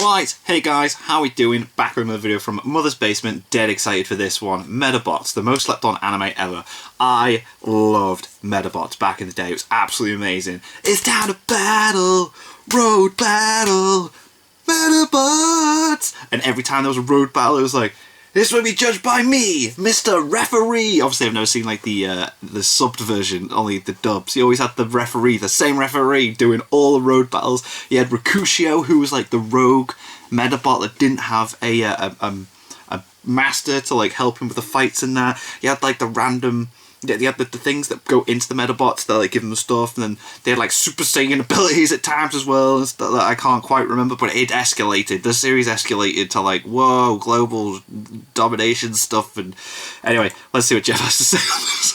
Right, hey guys, how we doing? Back with another video from Mother's Basement. Dead excited for this one. Medabots, the most slept on anime ever. I loved Medabots back in the day. It was absolutely amazing. It's time to battle! Road battle! Medabots! And every time there was a road battle, it was like, this will be judged by me, Mr. Referee! Obviously, I've never seen like the subbed version, only the dubs. He always had the referee, the same referee, doing all the road battles. He had Rakushio, who was like the rogue Medabot that didn't have a master to like help him with the fights and that. He had like the random. They had the things that go into the Medabots that like give them stuff, and then they had like Super Saiyan abilities at times as well, and stuff that I can't quite remember, but it escalated. The series escalated to like, whoa, global domination stuff, and anyway, let's see what Jeff has to say on this.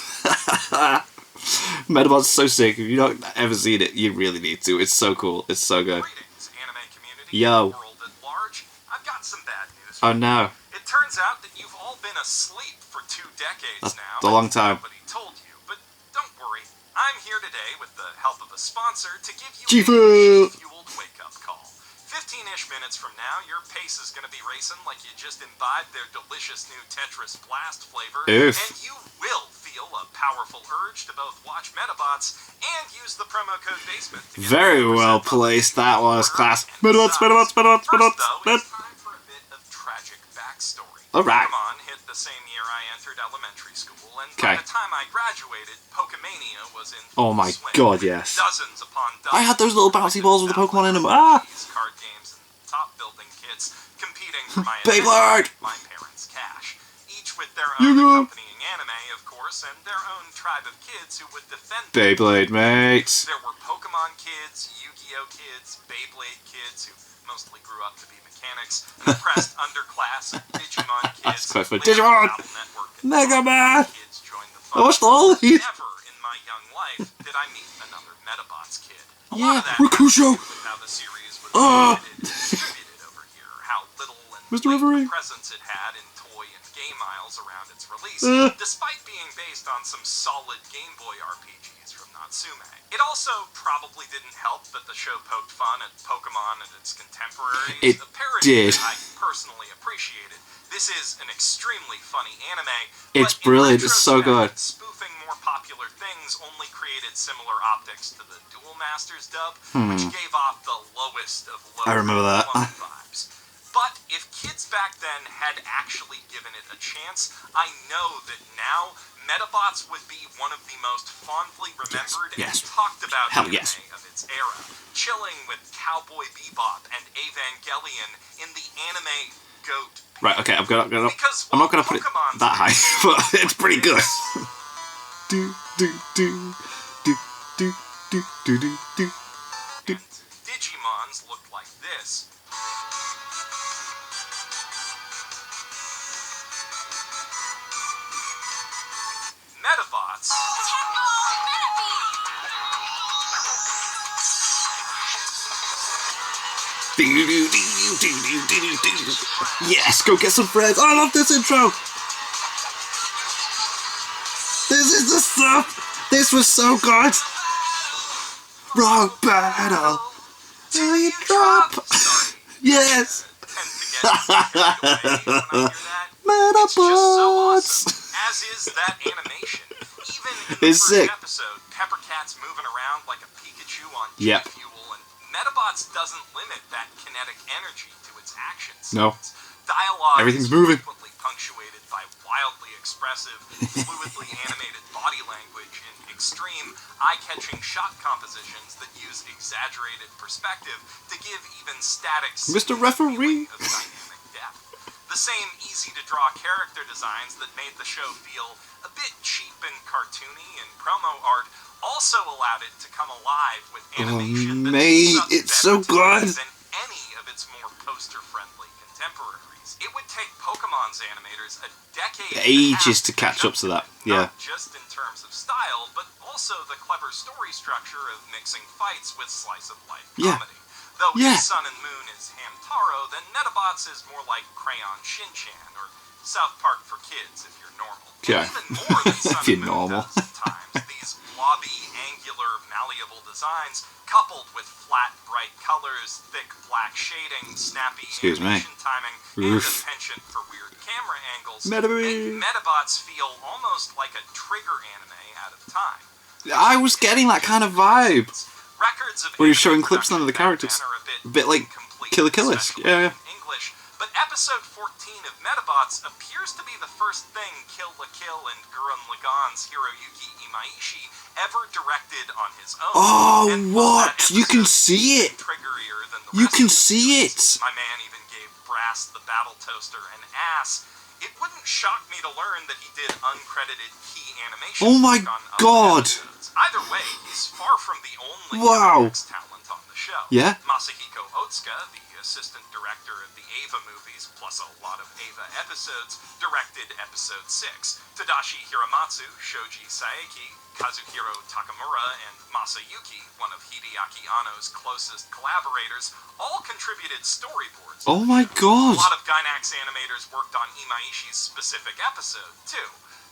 Medabots so sick. If you've not ever seen it, you really need to. It's so cool. It's so good. Greetings, anime community, Yo. and the world at large. I've got some bad news. Oh no. It turns out that you've all been asleep for 2 decades That's now. a long time. Nobody told you, but don't worry. I'm here today with the help of a sponsor to give you Chief. a fueled wake-up call. 15-ish minutes from now, your pace is going to be racing like you just imbibed their delicious new Tetris Blast flavor, Oof. and you will feel a powerful urge to both watch Medabots and use the promo code BASEMENT. To get Very 10% well off placed. That was class. and Medabots, size. Medabots, Medabots, First, Medabots. though, it's time for a bit of tragic backstory. Alright. Pokemon hit the same year I entered elementary school, and Okay. by the time I graduated, Pokemania was in Oh my swing. god, yes. Dozens upon dozens. I had those little bouncy balls with the Pokemon in them. Ah! Card games and top building kits competing for my Beyblade! my parents' cash. Each with their own Yu-Gi-Oh! accompanying anime, of course, and their own tribe of kids who would defend them. Beyblade, mates. There were Pokemon kids, Yu-Gi-Oh kids, Beyblade kids who mostly grew up to be mechanics, an oppressed underclass of Digimon kids. That's quite funny. later Digimon! Battle Network and Mega Man! kids joined the I fun. watched all of these. Never in my young life did I meet another Medabots kid. A Yeah, lot of that Rakusho. has to do with how the series was Ah. marketed and distributed over here, how little and Mr. late Referee. presence it had in toy and game aisles around its release, Ah. despite being based on some solid Game Boy RPGs from Natsume. It also probably didn't help that the show poked fun at Pokemon and its contemporaries, It a parody did. that I personally appreciated. This is an extremely funny anime. It's but in brilliant, it's so retrospect, good. Spoofing more popular things only created similar optics to the Duel Masters dub, which gave off the lowest of low I remember that. clone vibes. But if kids back then had actually given it a chance, I know that now Medabots would be one of the most fondly remembered yes. and talked about Hell anime yes. of its era, chilling with Cowboy Bebop and Evangelion in the anime GOAT. Right, okay, I'm not gonna While put it Pokemon's that high, but it's pretty good. do do do do do do do do do do. and Digimons looked like this. Medabots Yes, go get some friends. I love this intro. This is the stuff. This was so good. Rock battle. Till you drop. Yes. Medabots. As is that animation. Even in the It's first sick. episode, Pepper Cat's moving around like a Pikachu on Yep. G Fuel, and Medabots doesn't limit that kinetic energy to its actions. No. Dialogue Everything's is moving. frequently punctuated by wildly expressive, fluidly animated body language and extreme, eye-catching shot compositions that use exaggerated perspective to give even static scenes Mr. a Referee. feeling of dynamic depth. The same easy-to-draw character designs that made the show feel a bit cheap and cartoony in promo art also allowed it to come alive with animation that mate, holds up it's better so good. than any of its more poster-friendly contemporaries. It would take Pokemon's animators a decade and a Ages half to catch up to that, yeah. Not just in terms of style, but also the clever story structure of mixing fights with slice-of-life Yeah. comedy. Though Yeah. if Sun and Moon is Hamtaro, then Medabots is more like Crayon Shin-Chan or South Park for kids if you're normal. Yeah. And even more than Sun If you're and Moon normal. does at times. These blobby, angular, malleable designs, coupled with flat, bright colors, thick black shading, snappy animation timing, and a penchant for weird camera angles, make Medabots feel almost like a Trigger anime out of time. I was getting that kind of vibe. Records of where you're showing clips of the characters. are A bit like Killer Killisk. Yeah. English, but episode 14 of Medabots appears to be the first thing Kill la Kill and Gurren Lagann's Hiroyuki Imaishi ever directed on his own. Oh, what? You can see it! Triggerier than the you rest can of the see series. it! My man even gave Brass the Battle Toaster an ass. It wouldn't shock me to learn that he did uncredited key animation Oh my work on other god! episodes. Either way, he's far from the only Wow. talent on the show. Yeah? Masahiko Otsuka, the assistant director of the Eva movies, plus a lot of Eva episodes, directed episode 6. Tadashi Hiramatsu, Shoji Saeki, Kazuhiro Takamura, and Masayuki, one of Hideaki Anno's closest collaborators, all contributed storyboards. Oh my god! A lot of Gainax animators worked on Imaishi's specific episode, too.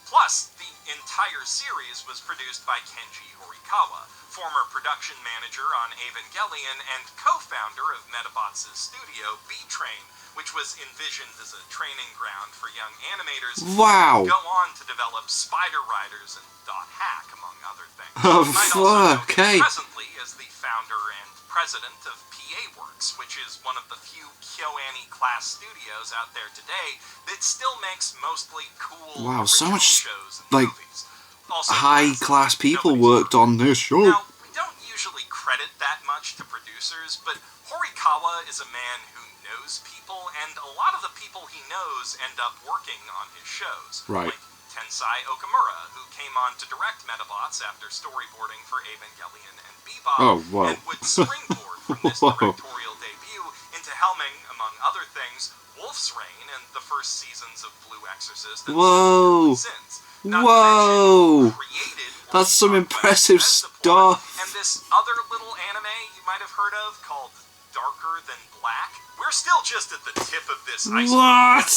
Plus, the entire series was produced by Kenji Horikawa, former production manager on Evangelion and co-founder of Medabots' studio, B-Train, which was envisioned as a training ground for young animators Wow. who go on to develop Spider Riders and Dot Hack, among other things. Oh, You might also know him okay. presently as the founder and president of PA Works, which is one of the few KyoAni-class studios out there today that still makes mostly cool Wow, so original much, shows and like, movies. Also, high-class people nobody's worked on this show. Now, we don't usually credit that much to producers, but Horikawa is a man who knows people, and a lot of the people he knows end up working on his shows. Right. Like Tensai Okamura, who came on to direct Medabots after storyboarding for Evangelion and Bebop, Oh, whoa. and would springboard from this Whoa. directorial debut into helming, among other things, Wolf's Rain and the first seasons of Blue Exorcist and Whoa. Sins. Not to Whoa. mention, created That's some Wolf's impressive Conquest, stuff. and this other little anime you might have heard of called Darker Than Black. We're still just at the tip of this iceberg. What?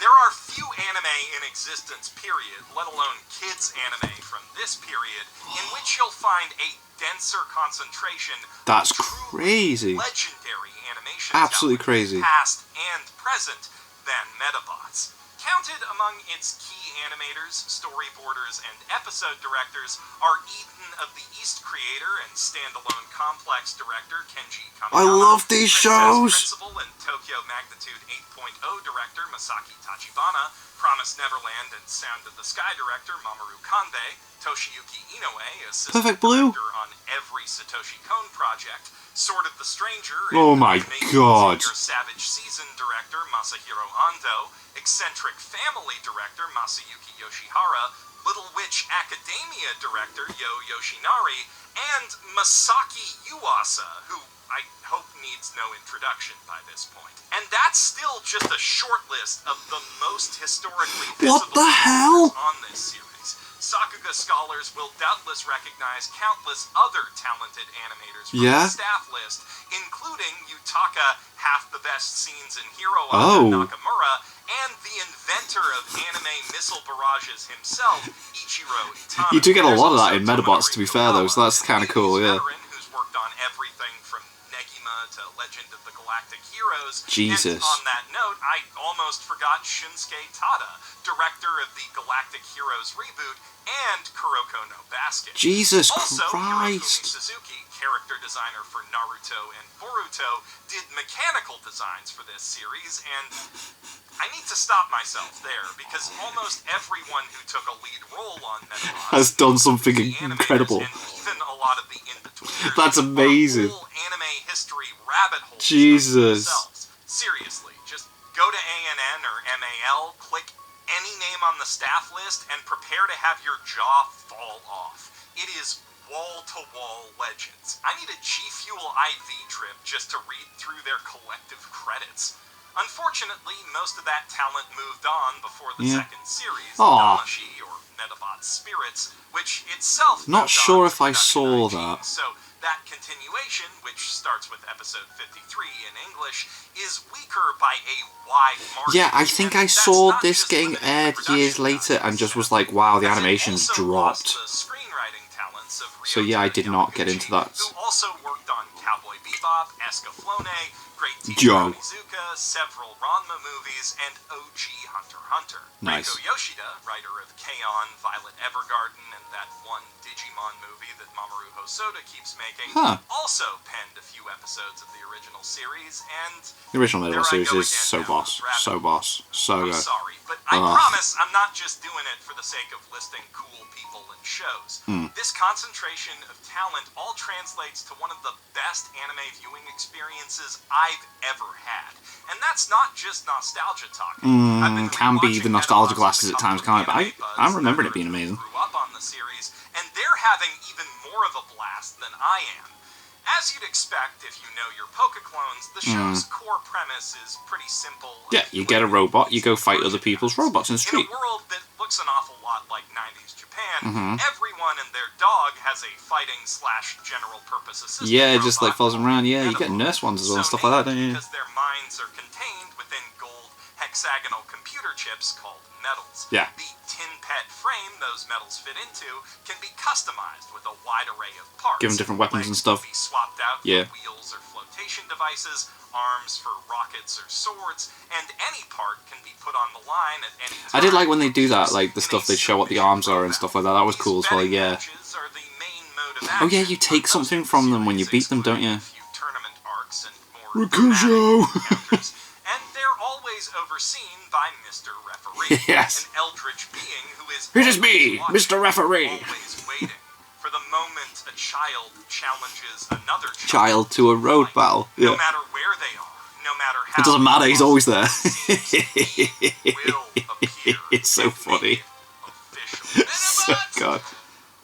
There are few anime in existence, period, let alone kids anime from this period, in which you'll find a denser concentration That's of truly crazy. legendary animation Absolutely talent, crazy. past and present, than Medabots. Counted among its key animators, storyboarders, and episode directors are Eden of the East creator and standalone Complex director Kenji Kamiyama. I love these Princess shows! Principal and Tokyo Magnitude 8.0 director Masaki Tachibana, Promised Neverland and Sound of the Sky director Mamoru Kanbei, Toshiyuki Inoue, assistant Perfect Blue. director on every Satoshi Kon project, Sword of the Stranger, Oh and my Amazing god. Senior Savage Season director Masahiro Ando, Eccentric Family director Masayuki Yoshihara, Little Witch Academia director Yo Yoshinari, and Masaki Yuasa, who I hope needs no introduction by this point. And that's still just a short list of the most historically What visible the hell? on this series. Sakuga scholars will doubtless recognize countless other talented animators from Yeah? the staff list, including Yutaka, half the best scenes in Hero Oh. Nakamura, and the inventor of anime missile barrages himself, Ichiro Itano. You do get a There's lot of that also in Medabots, Tomonori to be fair, though, so Yokawa, that's an kinda cool, 80s yeah. veteran who's worked on everything from Negima to Legend of the Galactic Heroes. Jesus. And on that note, I almost forgot Shunsuke Tada, director of the Galactic Heroes reboot and Kuroko no Basket. Jesus Also, Hirofumi Christ. Suzuki, character designer for Naruto and Boruto, did mechanical designs for this series, and I need to stop myself there, because almost everyone who took a lead role on Medabots Has done something the animators incredible. and even a lot of the in-betweeners That's amazing. are whole anime history rabbit holes Jesus. themselves. Seriously, just go to ANN or MAL, click any name on the staff list, and prepare to have your jaw fall off. It is wall-to-wall legends. I need a G Fuel IV trip just to read through their collective credits. Unfortunately, most of that talent moved on before the Yeah. second series, Aw. Damashi, or Medabots Spirits, which itself Not moved sure on if to I saw 2019. that. So that continuation, which starts with episode 53 in English, is weaker by a wide margin. Yeah, I think and I that's saw not this just getting limited to aired production years later and values. just was like, wow, the As it animation's also dropped. lost the screenwriting talent descendants of So yeah, I did not get into that. Who also worked on Cowboy Bebop, Escaflowne, Great Teacher Joe. Onizuka, several Ranma movies, and OG Hunter x Hunter. Nice. Reiko Yoshida, writer of K-On!, Violet Evergarden, and that one Digimon movie that Mamoru Hosoda keeps making, also penned a few episodes of the original series, and... The original Medabot series is so boss. So boss. So good. I'm sorry, but I promise I'm not just doing it for the sake of listing cool people and shows. This concentration of talent all translates to one of the best anime viewing experiences I've ever had. And that's not just nostalgia talking. Can be the nostalgia glasses at times, can't it? But I'm remembering it being amazing. Grew up on the series, and they're having even more of a blast than I am. As you'd expect if you know your Pokéclones, the show's core premise is pretty simple. Yeah, you get a robot, you go fight other people's robots in the street. In a world that looks an awful lot like 90s Japan, everyone and their dog has a fighting/general purpose assistant. Yeah, just like robot follows them around. Yeah, you get Medabots. nurse ones as well and So stuff like that, don't you? Because their minds are contained within gold hexagonal computer chips called metals. Yeah. The tin pet frame those metals fit into can be customized with a wide array of parts. Give them different weapons and Legs stuff. can be swapped out Yeah. for wheels or flotation devices, arms for rockets or swords, and any part can be put on the line at any time. I did like when they do that, like the stuff they show what the arms are and stuff like that. That was cool as well, yeah. Matches are the main mode of Oh yeah, action you take for something most from them when you series, beat them, don't you? excluding a few tournament arcs and more Rikujo! dramatic encounters. And they're always overseen by Mr. Referee, Yes. an eldritch being who is It is always me, watching, Mr. Referee. always waiting for the moment a child challenges another Child to a road battle. No Yeah. matter where they are, no matter how It doesn't matter, he's always there. he will appear. It's so and funny. make it official. So good.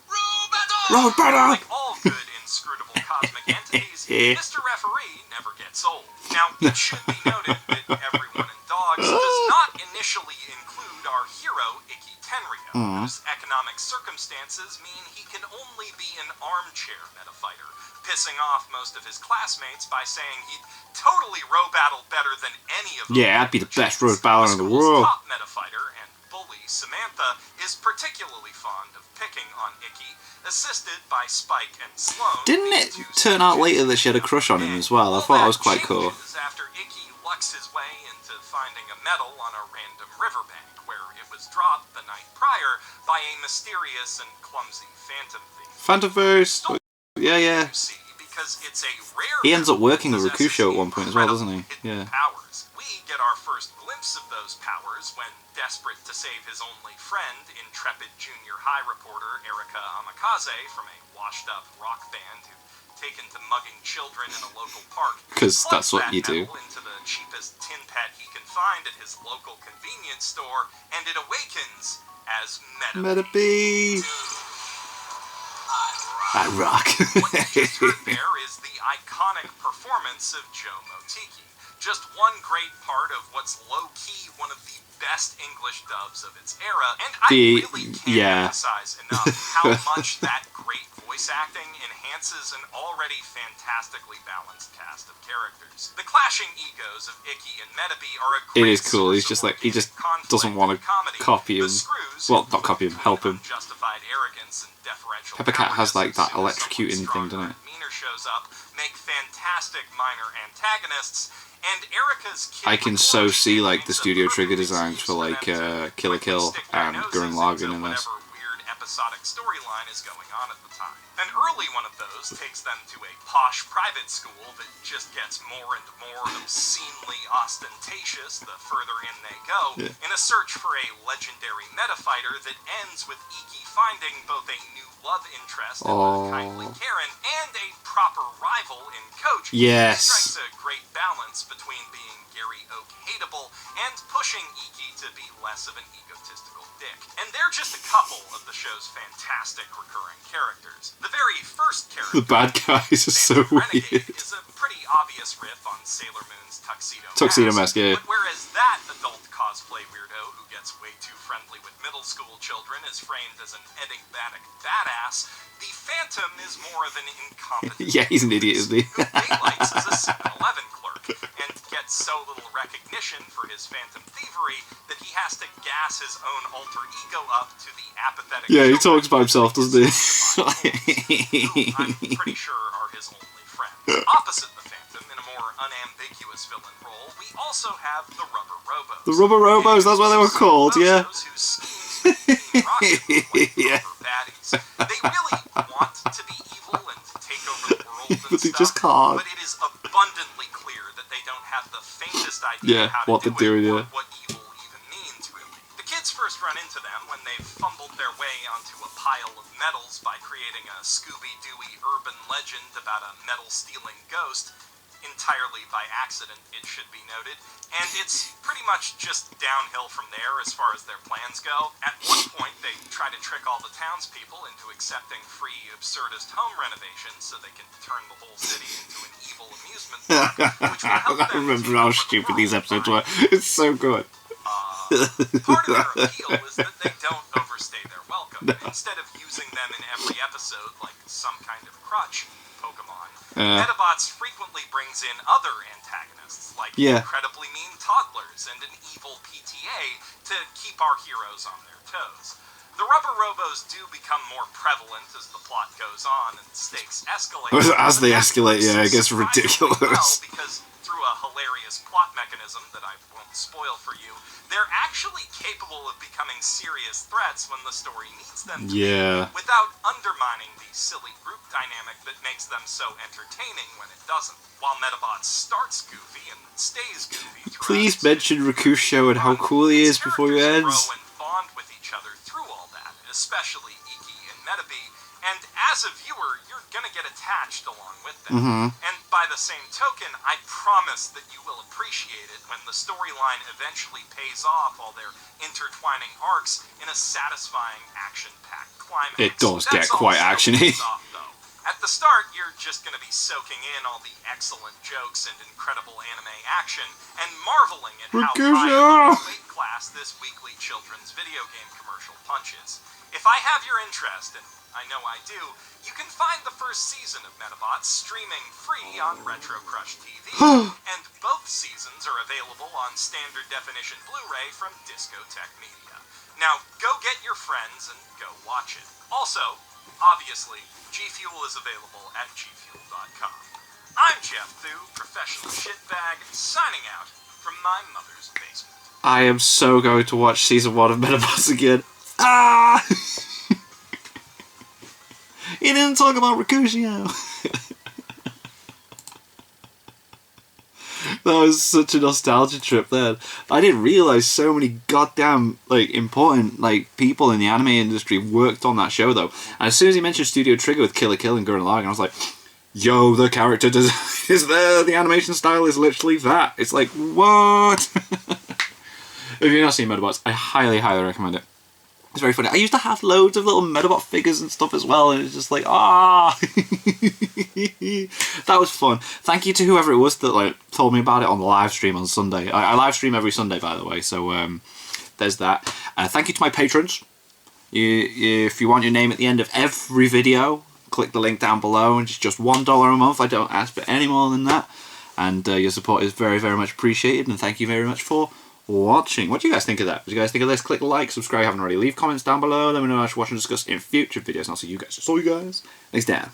Road Road battle! Like all good inscrutable cosmic entities, Mr. Referee never gets old. Now, it should be noted that everyone in Dogs does not initially include our hero, Ikki Tenryo, whose economic circumstances mean he can only be an armchair metafighter, pissing off most of his classmates by saying he'd totally row battle better than any of them. Yeah, I'd be the best road battler in the world. Top metafighter and bully Samantha is particularly fond of picking on Ikki, assisted by Spike and Sloane. Didn't it turn out later that she had a crush on him as well? I thought that was quite cool. After Ikki lucks his way into finding a medal on a random riverbank where it was dropped the night prior by a mysterious and clumsy phantom thief. Phantom Verse! Yeah, yeah. See, because it's a rare He ends up working with possesses Rikusho at one point as well, doesn't he? hidden Yeah. powers. We get our first glimpse of those powers when, desperate to save his only friend, intrepid junior high reporter Erika Amakaze from a washed-up rock band who'd taken to mugging children in a local park, 'Cause that's what plugs you that do. metal into the cheapest tin pet he can find at his local convenience store, and it awakens as Medabots! I rock. What you just heard there is the iconic performance of Joe Motiki. Just one great part of what's low-key one of the best English dubs of its era, and I really can't emphasize enough how much that great voice acting enhances an already fantastically balanced cast of characters. The clashing egos of Ikki and Medabi are a It great is cool. He's source just of like, he just organic doesn't conflict want and to comedy. copy The him. Screws, Well, not copy him, help him. Justified arrogance and deferential Peppercat has like that cowardice as soon as electrocuting someone thing, doesn't it? stronger and meaner shows up, make fantastic minor antagonists, and Erika's I can so see like the Studio Trigger designs for like Kill la Kill and Gurren Lagann in this. Whatever weird episodic storyline is going on at the time. An early one of those takes them to a posh private school that just gets more and more obscenely ostentatious the further in they go, in a search for a legendary metafighter that ends with Ikki finding both a new love interest in the kindly Karen and a proper rival in Coach. Yes. Who strikes a great balance between being Gary Oak hateable and pushing Ikki to be less of an egotistical dick. And they're just a couple of the show's fantastic recurring characters. The very first character, The bad guys are so Renegade, weird. is a pretty obvious riff on Sailor Moon's Tuxedo Mask, yeah. But whereas that adult cosplay weirdo who gets way too friendly with middle school children is framed as an enigmatic badass, the Phantom is more of an incompetent Yeah, he's an idiot, isn't he? who daylights as a 7-Eleven clerk and gets gets so little recognition for his phantom thievery that he has to gas his own alter ego up to the apathetic. Yeah, he talks by himself, doesn't he? Who I'm pretty sure are his only friends. Opposite the Phantom, in a more unambiguous villain role, we also have the Rubber Robos. The Rubber Robos, that's what they were called, yeah. Whose schemes make Team Rocket look like Yeah. rubber baddies. They really want to be evil and take over the world and But they stuff, just can't. but it is abundantly clear that they don't have the faintest idea Yeah, how to what do they're doing, it or yeah. what evil even means, really. The kids first run into them when they've fumbled their way onto a pile of medals by creating a Scooby-Dooey urban legend about a medal-stealing ghost, entirely by accident, it should be noted, and it's pretty much just downhill from there as far as their plans go. At one point, they try to trick all the townspeople into accepting free absurdist home renovations so they can turn the whole city into an evil amusement park, which will help them I remember take how over the stupid world these episodes by were. It's so good. part of their appeal is that they don't overstay their welcome. Instead of using them in every episode like some kind of crutch Pokemon, Medabots frequently brings in other antagonists, like Yeah. incredibly mean toddlers and an evil PTA to keep our heroes on their toes. The Rubber Robos do become more prevalent as the plot goes on and stakes escalate. As they but that escalate, yeah, it gets surprisingly ridiculous. Well, because through a hilarious plot mechanism that I won't spoil for you, they're actually capable of becoming serious threats when the story needs them to Yeah. be, without undermining the silly group dynamic that makes them so entertaining when it doesn't. While Medabots starts goofy and stays goofy throughout Please its mention Rakusho and how cool he its is before you characters ends. grow and bond with each other through all that, especially Iki and Medabi, and as a viewer, you're gonna get attached along with them. And by the same token, I promise that you will appreciate it when the storyline eventually pays off all their intertwining arcs in a satisfying, action-packed climax. It does That's get quite all still actiony. pays off, though. At the start, you're just going to be soaking in all the excellent jokes and incredible anime action, and marveling at how high Rakusho! up the weight class this weekly children's video game commercial punches. If I have your interest, and I know I do, you can find the first season of Medabots streaming free on Retro Crush TV, and both seasons are available on standard definition Blu-ray from Discotech Media. Now, go get your friends and go watch it. Also, obviously, G Fuel is available at gfuel.com. I'm Jeff Thu, professional shitbag, signing out from my mother's basement. I am so going to watch season 1 of Medabots again. Ah! He didn't talk about Rakushio. That was such a nostalgia trip there. I didn't realise so many goddamn important people in the anime industry worked on that show though. And as soon as he mentioned Studio Trigger with Killer Kill and Gurren Lagann, I was like, yo, the character is there, the animation style is literally that. It's like, what? If you've not seen Medabots, I highly, highly recommend it. It's very funny. I used to have loads of little Medabot figures and stuff as well, and it's just like, ah, that was fun. Thank you to whoever it was that told me about it on the live stream on Sunday. I live stream every Sunday, by the way, so there's that. Thank you to my patrons. If you want your name at the end of every video, click the link down below, and it's just $1 a month. I don't ask for any more than that, and your support is very, very much appreciated. And thank you very much for watching. What do you guys think of that? What do you guys think of this? Click like, subscribe if you haven't already. Leave comments down below. Let me know what I should watch and discuss in future videos. And I'll see you guys. Thanks, Dan.